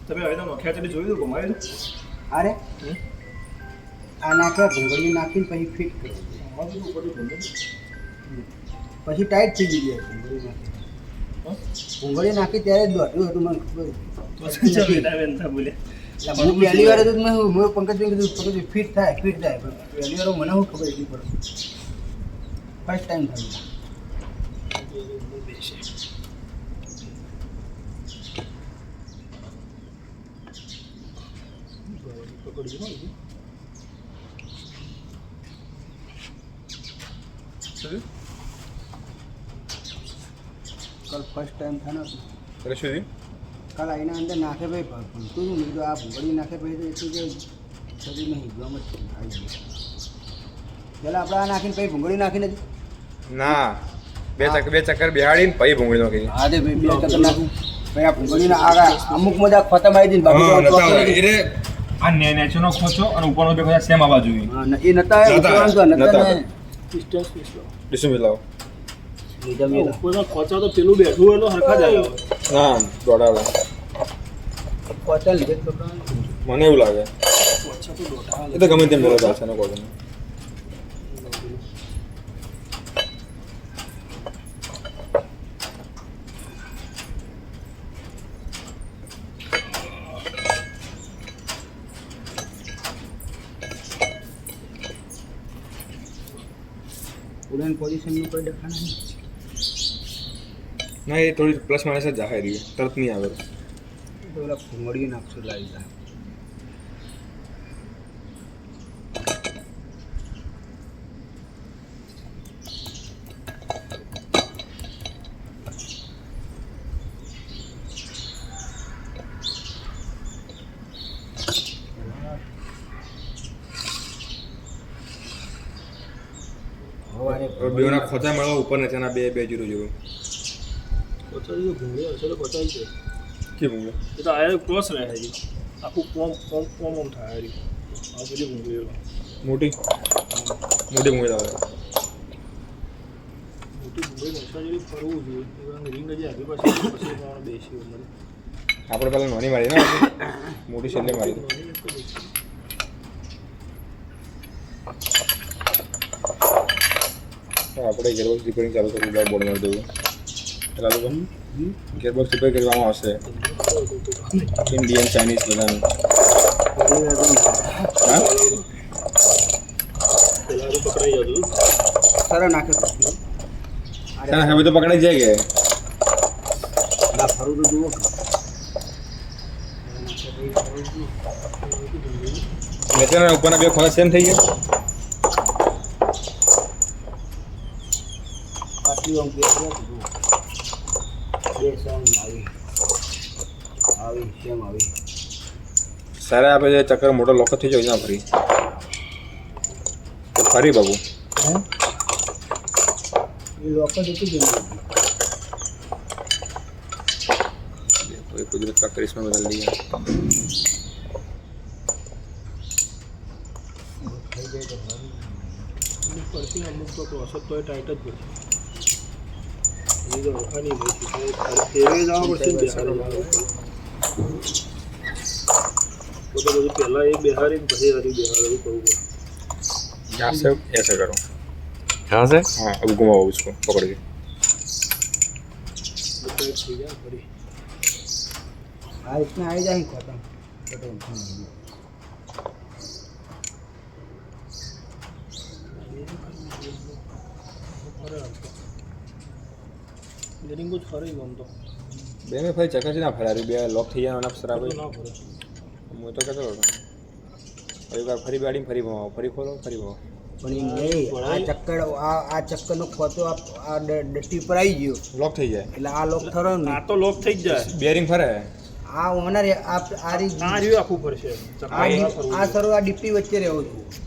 તમે હવે તો ખેંચડી જોયું હતું કમાયું અરે આ નાખ્યા ભૂંગળી નાખીને પછી ફિટ કરો પછી ટાઈટ થઈ ગઈ ભૂંગળી નાખી ત્યારે જ દોડ્યું હતું મને ખબર હું પહેલી વાર મેં પંકજભાઈ કીધું પંકજ ફિટ થાય પણ પહેલી વાર મને શું ખબર એટલી પડે ફર્સ્ટ ટાઈમ થયું કાલ ફર્સ્ટ ટાઈમ થાય ને એટલે શું કાલ આવીને અંદર નાખે ભાઈ ભૂલતું જ નહીં આ ભૂંગળી નાખે પછી તો એટલું કે શરીર નહીં ગમ જ આવી ગયું પેલા આપણે આ નાખીને પછી ભૂંગળી નાખીને ના બે ચક્કર બેહાડીને પછી ભૂંગળી નાખી હા તે ભાઈ બે ચક્કર નાખું ભાઈ આ ભૂંગળીને આગળ અમુક મજા ખતમ આવી જઈને આ નેચનો ખોચો અને ઉપરનો બે બધા સેમ આવવા જોઈએ એ નતા ડિસ્ટન્સ મિલાવો ઉપરનો ખોચો તો પેલું બેઠું એટલે હરખા જાય ના દોડાવે પહોંચા લીધે મને એવું લાગે એ તો ગમે તેમ મેળો ચાલશે ને કોઈ ઉડાન પોઝિશનનું કોઈ દેખાણ નહીં ના એ થોડી પ્લસ માઇનસ જ જાહેર રહ્યું તરત નહીં આવે પેલા ભૂંગળી નાખશું લાવી જાય બેના ખોચા મળવા ઉપર ને તેના બે જીરો જેવું ખોચાઈ ભૂંગળી હશે તો ખોચાઈ છે કે ભૂંગળી એ તો આ ક્રોસ રહે છે આખું કોમ થાય આ બધી ભૂંગળીઓ મોટી ભૂંગળી આવે મોટી ભૂંગળી નશા જેવી ફરવું જોઈએ રીંગ જ આગળ પછી બેસી આપણે પેલા નોની મારી ને મોટી છેલ્લે મારી આપણે ગેરબોક્સ રિપેરિંગ ચાલુ કરી દીધા બોર્ડ મારી દેવું ચાલુ કરું ગેરબોક્સ રિપેર કરવામાં આવશે ઇન્ડિયન ચાઇનીઝ બધાનું હા પેલા તો પકડાઈ જતું સરળ નાખે હવે તો પકડાઈ જાય કે ના ફરું તો જુઓ નીચેના ઉપરના બે ખોળા સેમ થઈ ગયા આટલી આમ બે સેમ આવી સેમ આવી સારા આપણે જે ચક્કર મોટો લોક થઈ જાય ના ફરી તો ફરી બાબુ એ લોકો જતી ગઈ कोई कुदरत का करिश्मा बदल दिया પડતી અમુક તો અસર તો ટાઈટ જ પડશે એ તો રખાની ફેરવે જવા પડશે બધું પહેલાં એ બેહારી પછી હરી બેહારી કરવું પડે यहाँ से ऐसे करो यहाँ से हाँ अब घुमाओ उसको पकड़ के થઈ જાય ફરી આ રીતના આવી જાય ખતમ જરીંગ જ ફરી ગમ તો બે में भाई चक्कर से ना फरा रही बे लॉक थी जाना सरा भाई ના ફરે मैं तो कहता हूँ एक बार फरी गाड़ी में फरी भाव फरी खोलो फरी भाव પણ એ નહીં આ ચક્કર આ ચક્કરનો ખોતો આ ડટ્ટી પર આવી ગયો लॉक थी जाए એટલે આ લોક થરો ને આ તો લોક થઈ જ જાય बेरिंग फरे આ ઓનર આ આ રહ્યું આખું ફરશે આ સરો આ ડીપી વચ્ચે રહેવું છું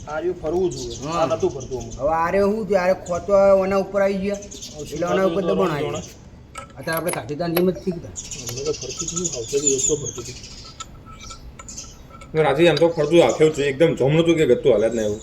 આ રહ્યું ફરવું જોઈએ આ નતું ફરતું હવે આરે શું થયું આરે ખોતો ઓના ઉપર આવી ગયા એટલે ઓના ઉપર દબાણ આવ્યું અત્યારે આપણે કાઠીદાન જેમ જ શીખતા અમને તો ફરતું થયું આવશે તો ફરતું હતું राजी हम तो फरतू आखे एकदम जमनो तो के गत्तू हालत नहीं